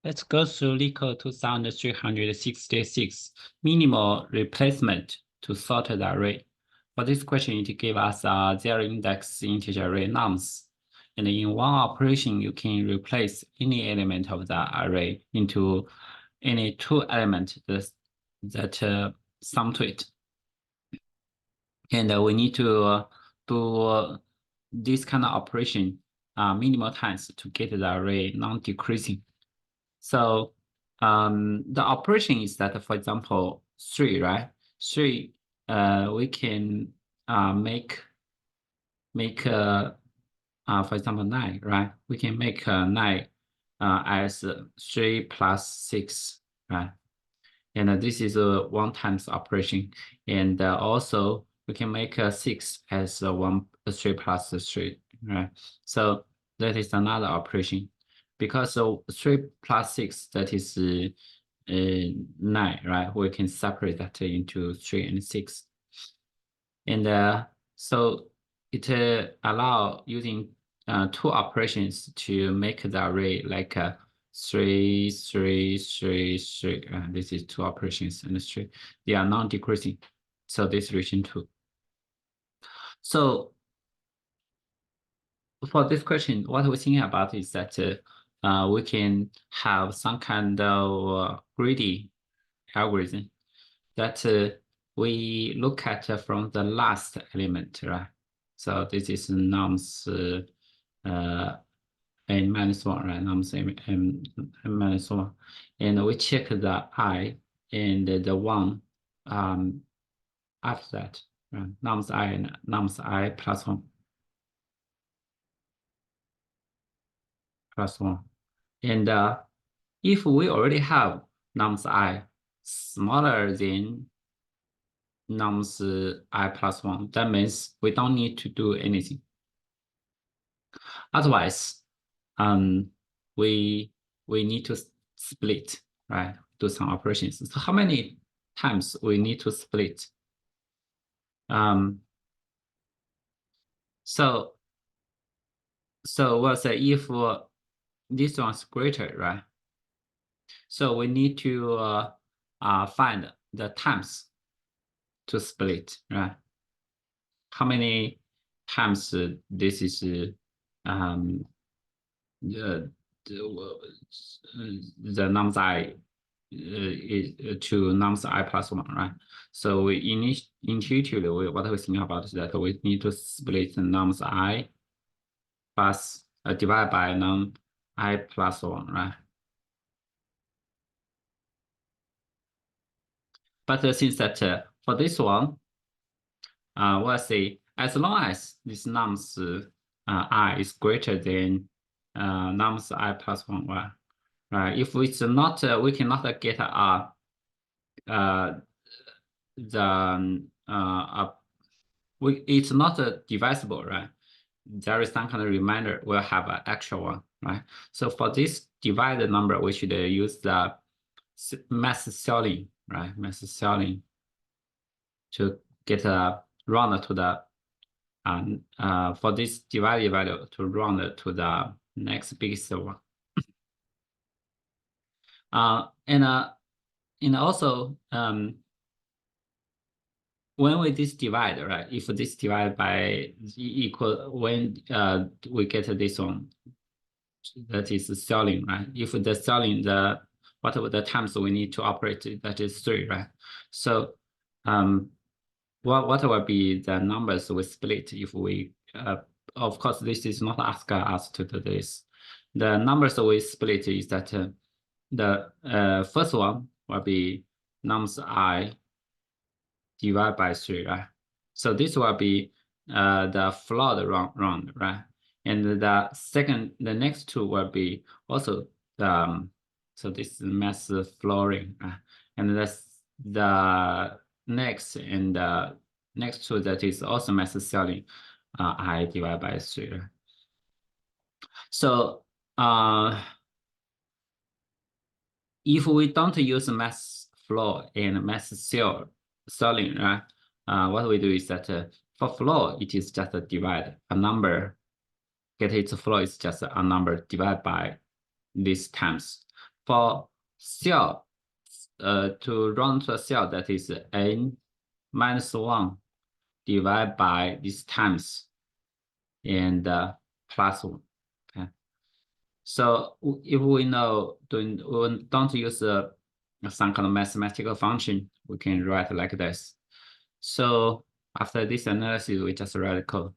Let's go through LeetCode 2366, minimal replacement to sort the array. For this question, it gives us a zero-index integer array nums. And in one operation, you can replace any element of the array into any two elements that sum to it. And we need to do this kind of operation minimal times to get the array non-decreasing. So the operation is that, for example, 3, right? 3, we can make for example 9, right? We can make 9 as 3 plus 6, right? And this is a one times operation. And also we can make 6 as 3 plus 3, right? So that is another operation. Because 3 plus 6, that is 9, right? We can separate that into 3 and 6. And so it allow using two operations to make the array like 3, 3, 3, 3. This is two operations and 3. They are non-decreasing. So this relation 2. So for this question, what we're thinking about is that we can have some kind of greedy algorithm that we look at from the last element, right? So this is nums n minus 1, right? Nums n minus 1. And we check the I and the 1 after that, right? Nums I and nums I plus 1. Plus 1. And if we already have nums I smaller than nums I plus 1, that means we don't need to do anything. Otherwise, we need to split, right? Do some operations. So how many times we need to split? So we'll say if this one's greater, right? So we need to find the times to split, right? How many times this is the nums I to nums I plus 1, right? So we intuitively, what we think about is that we need to split the nums I plus divide by num I plus 1, right? But since that for this one, we'll say as long as this nums I is greater than nums I plus 1, right? If it's not, we cannot get it's not divisible, right? There is some kind of reminder we'll have an actual one, right? So for this divided number, we should use the mass ceiling, right? Mass ceiling to get a round to the for this divided value to round to the next biggest one. And also when we this divide, right? If this divide by equal, when we get this one, that is ceiling, right? If the ceiling, whatever the times we need to operate, that is 3, right? So what will be the numbers we split if we of course this is not asking us to do this. The numbers we split is that the first one will be nums I divided by 3, right? So this will be the flood round, right? And the next two will be also the so this is mass flooring, and that's the next and the next two that is also mass ceiling, I divided by 3. Right? So if we don't use mass floor and mass ceiling, right? What we do is that for floor, it is just a divide, a number, get its floor is just a number divided by these times. for cell, to run to a cell that is n minus 1 divided by these times and plus 1. Okay. So if we know we don't use some kind of mathematical function, we can write like this. So after this analysis, we just write the code.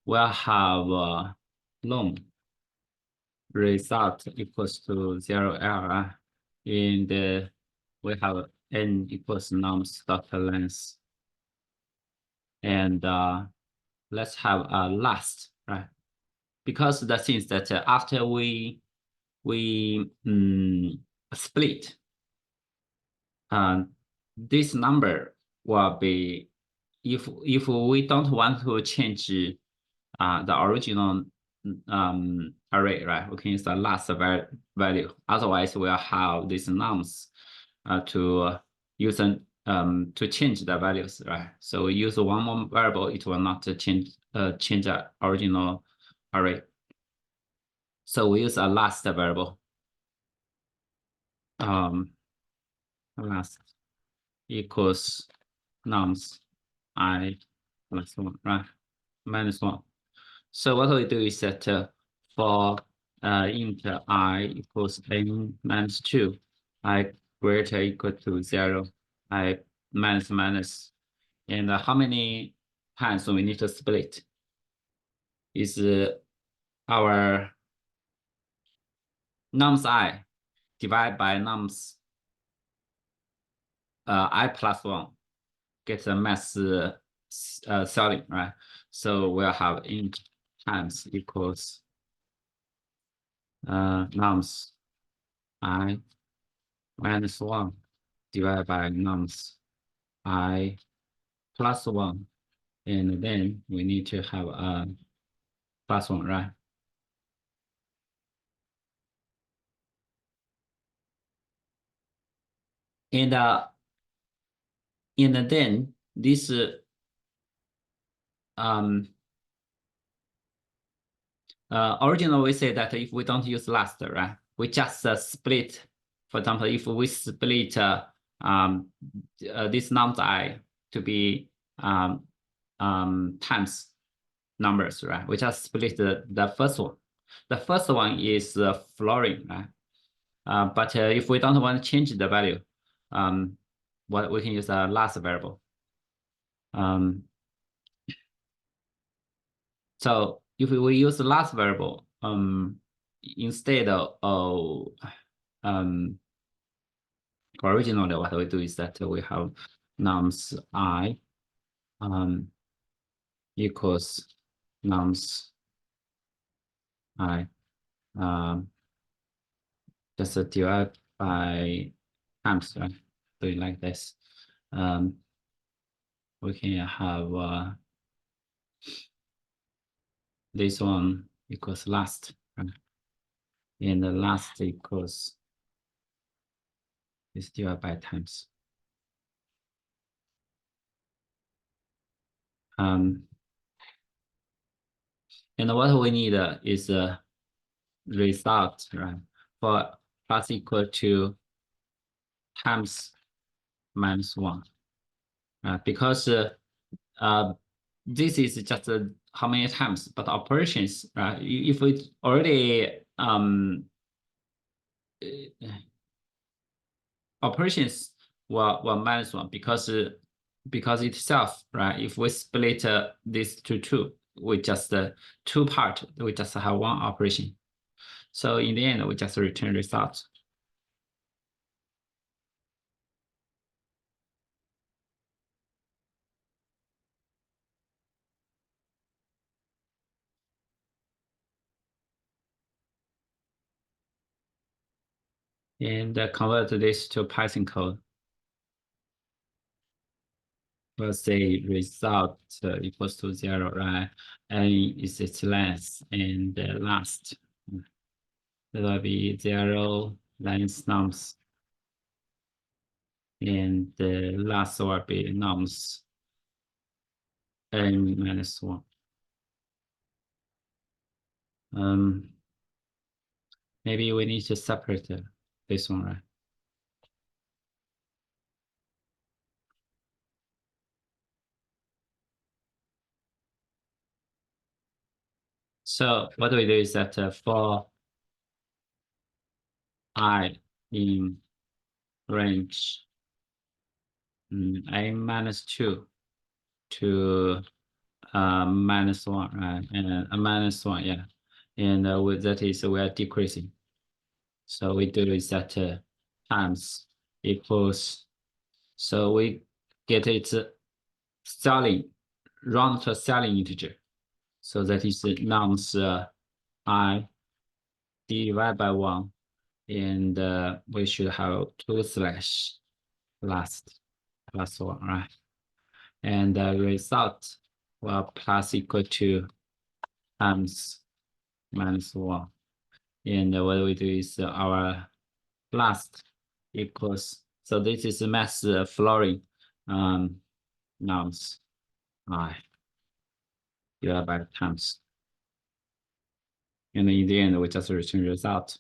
We'll have long result equals to 0 error, and we have n equals nums dot length, and let's have a last, right? Because the things that after we split, this number will be, if we don't want to change the original array, right? We can use the last value. Otherwise, we'll have these nums to use to change the values, right? So we use one more variable, it will not change the original array. So we use a last variable. Last equals nums I plus 1, right? Minus 1. So what we do is that for int I equals n minus 2, I greater or equal to 0, I minus minus. And how many times we need to split is our nums I divided by nums I plus 1, get the mass selling, right? So we'll have int times equals nums I minus 1 divided by nums I plus 1, and then we need to have a plus 1, right? And then this originally we say that if we don't use last, right, we just split. For example, if we split this nums I to be times numbers, right? We just split the first one. The first one is floating, right? But if we don't want to change the value, what we can use a last variable. So if we use the last variable, instead of originally what we do is that we have nums I equals nums I just divide by times, right? Doing like this. We can have this one equals last, right? And the last equals is divided by times. And what we need is a result, right? For plus equal to times minus 1, because this is just how many times, but operations, right? If we already operations were minus 1 because itself, right? If we split this to 2, we just two part, we just have one operation. So in the end, we just return results. And convert this to Python code. We'll say result equals to 0, right? N is its length, and last that will be 0 length nums, and the last will be nums n minus 1. maybe we need to separate this one, right? So what we do is that for I in range a minus 2 to minus 1, right? And a minus 1, yeah. And with that is we are decreasing. So we do is that times equals, so we get its Scaling, round to Scaling integer. So that is nonce I divided by 1. And we should have 2 slash last plus 1, right? And the result will plus equal to times minus 1. And what we do is our last equals, so this is mass flooring nonce I divided by times. And in the end, we just return result.